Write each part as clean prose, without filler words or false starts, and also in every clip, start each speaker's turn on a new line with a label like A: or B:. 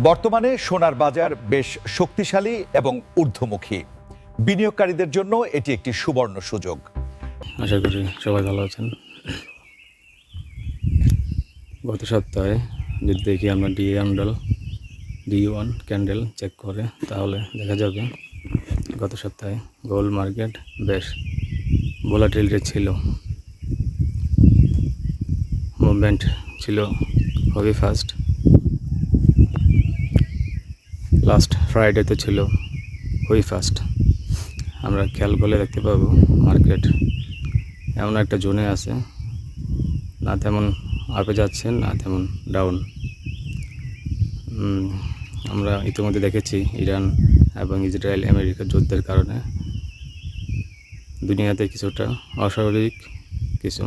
A: বর্তমানে সোনার বাজার বেশ শক্তিশালী এবং ঊর্ধ্বমুখী। বিনিয়োগকারীদের জন্য এটি একটি সুবর্ণ সুযোগ।
B: আশা করি সবাই ভালো আছেন। গত সপ্তাহে যদি দেখি আমরা D1 ক্যান্ডেল চেক করে, তাহলে দেখা যাবে গত সপ্তাহে গোল্ড মার্কেট বেশ ভোলাটিলিটি ছিল, মুভমেন্ট ছিল খুবই ফাস্ট। লাস্ট ফ্রাইডেতে ছিল খুবই ফাস্ট। আমরা খেয়াল করলে দেখতে পাবো মার্কেট এমন একটা জোনে আছে, না তেমন আপে যাচ্ছে না তেমন ডাউন। আমরা ইতিমধ্যে দেখেছি ইরান এবং ইসরায়েল আমেরিকার যুদ্ধের কারণে দুনিয়াতে কিছুটা অস্বাভাবিক কিছু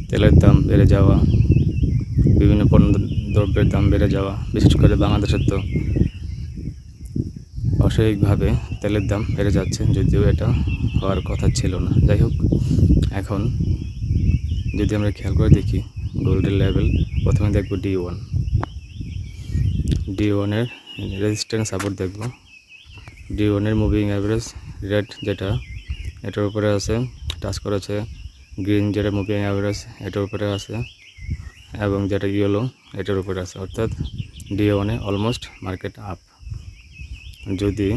B: তেলের দাম বেড়ে যাওয়া, বিভিন্ন পণ্য দ্রব্যের দাম বেড়ে যাওয়া, বিশেষ করে বাংলাদেশের তো অস্বাভাবিকভাবে তেলের দাম বেড়ে যাচ্ছে, যদিও এটা হওয়ার কথা ছিল না। যাই হোক, এখন যদি আমরা খেয়াল করে দেখি গোল্ডের লেভেল, প্রথমে দেখব D1 এর রেজিস্ট্যান্স সাপোর্ট দেখব। D1 এর মুভিং অ্যাভারেজ রেট যেটা এটার উপরে আছে, টাচ করেছে। গ্রিন যেটা মুভিং অ্যাভারেজ এটার উপরে আছে, এবং যেটা ইয়েলো এটার উপরে আছে, অর্থাৎ D1 এ অলমোস্ট মার্কেট আপ। যদি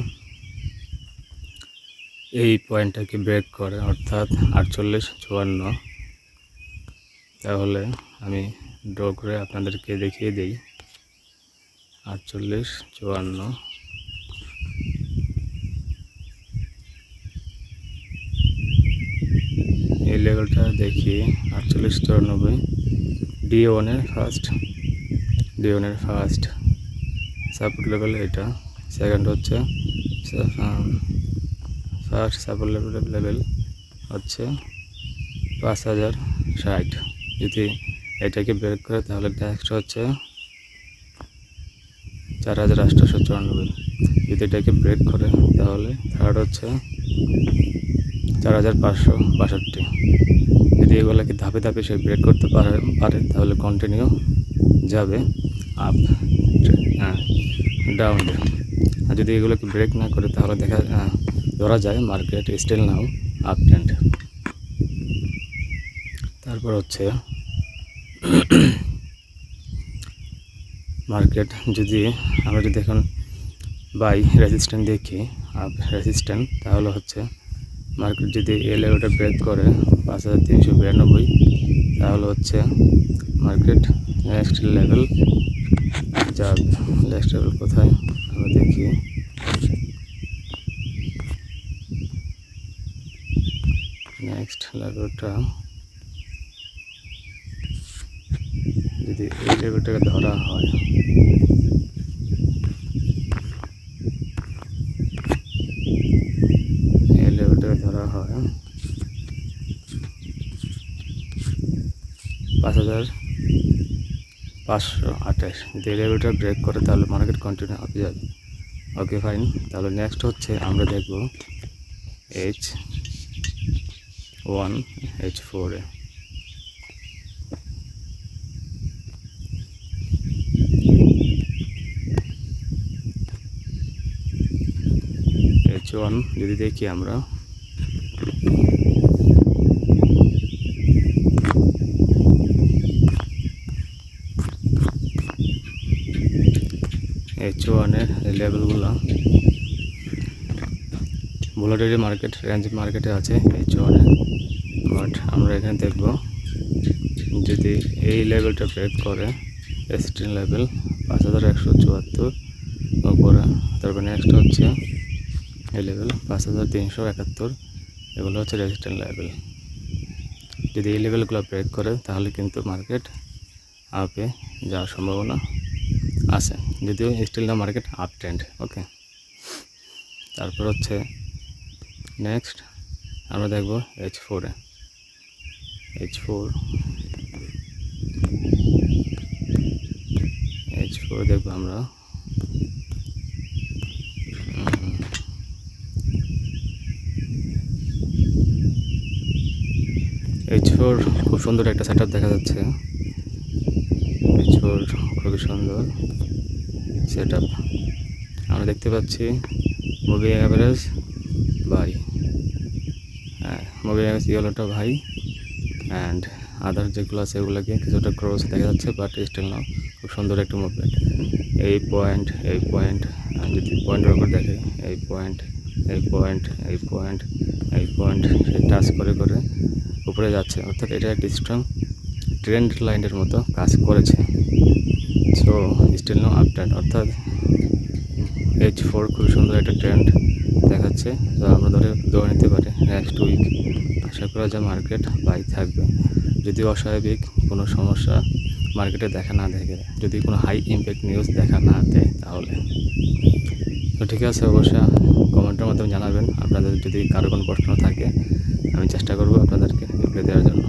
B: এই পয়েন্টটাকে ব্রেক করে, অর্থাৎ 48-54, তাহলে আমি ড্র করে আপনাদেরকে দেখিয়ে দিই। 48-54, এই লেভেলটা দেখি 48-94। D1 এর ফার্স্ট সাপোর্ট লেভেল এটা, সেকেন্ড হচ্ছে ফার্স্ট সাপোর্ট লেভেল হচ্ছে 5060। যদি এটাকে ব্রেক করে তাহলে নেক্সট হচ্ছে 4894। যদি এটাকে ব্রেক করে তাহলে থার্ড হচ্ছে 4562। যদি এগুলোকে ধাপে ধাপে সে ব্রেক করতে পারে তাহলে কন্টিনিউ যাবে আপ ডাউন। আর যদি এগুলোকে ব্রেক না করে তাহলে ধরা যায় market still now up trend. তারপর হচ্ছে মার্কেট যদি এখন বাই রেজিস্ট্যান্স দেখি, আপ রেজিস্ট্যান্স, তাহলে হচ্ছে মার্কেট যদি এই লেভেলটা ব্রেক করে 5392, তাহলে হচ্ছে মার্কেট নেক্সট লেভেল যাবে। নেক্সট লেভেল কোথায় আমরা দেখি, নেক্সট লেভেলটা যদি এই লেভেলটাকে ধরা হয়, এই লেভেলটাকে ধরা হয় 5528। যদি এই লেভেলটা ব্রেক করে তাহলে মার্কেট কন্টিনিউ আপে যাবে। ওকে, ফাইন। তাহলে নেক্সট হচ্ছে আমরা দেখব H1 H4 এ। H1 যদি দেখি আমরা, H1 এর লেভেলগুলো ভোলাটিলিটি মার্কেট রেঞ্জ মার্কেটে আছে H1 এ, বাট আমরা এখানে দেখব যদি এই লেভেলটা ব্রেক করে, রেজিস্ট্যান্স লেভেল 5174 উপরে, তারপর নেক্সট হচ্ছে এই লেভেল 5371, এগুলো হচ্ছে রেজিস্ট্যান্স লেভেল। যদি এই লেভেলগুলো ব্রেক করে তাহলে কিন্তু মার্কেট আপে যাওয়ার সম্ভাবনা আছে, যদিও স্টিল না মার্কেট আপ ট্রেন্ড। ওকে, তারপর হচ্ছে নেক্সট আমরা দেখব H4 এ। H4 দেখব আমরা, H4 খুব সুন্দর একটা সেটআপ দেখা যাচ্ছে। H4 খুবই সুন্দর সেট আপ। আমরা দেখতে পাচ্ছি মুভিং অ্যাভারেজ বাই, হ্যাঁ মুভিং অ্যাভারেজ ইয়েলোটা ভাই, অ্যান্ড আদার যেগুলো আছে এগুলোকে কিছুটা ক্রস দেখা যাচ্ছে, বাট স্টিল নাও খুব সুন্দর একটা মুভমেন্ট। এই পয়েন্ট যদি পয়েন্টের উপর দেখে এই পয়েন্ট সে টাচ করে উপরে যাচ্ছে, অর্থাৎ এটা একটি স্ট্রং ট্রেন্ড লাইনের মতো কাজ করেছে। So still now up trend, অর্থাৎ H4 খুব সুন্দর একটা ট্রেন্ড দেখাচ্ছে। তো আমরা ধরে নিতে পারি নেক্সট উইক আশা করা যায় মার্কেট বাই থাকবে, যদি অস্বাভাবিক কোনো সমস্যা মার্কেটে যদি কোনো হাই ইম্প্যাক্ট নিউজ দেখা না দেয় তাহলে। তো ঠিক আছে, অবশ্যই কমেন্টের মাধ্যমে জানাবেন আপনাদের যদি কারো কোনো প্রশ্ন থাকে, আমি চেষ্টা করব আপনাদেরকে রিপ্লাই দেওয়ার জন্য।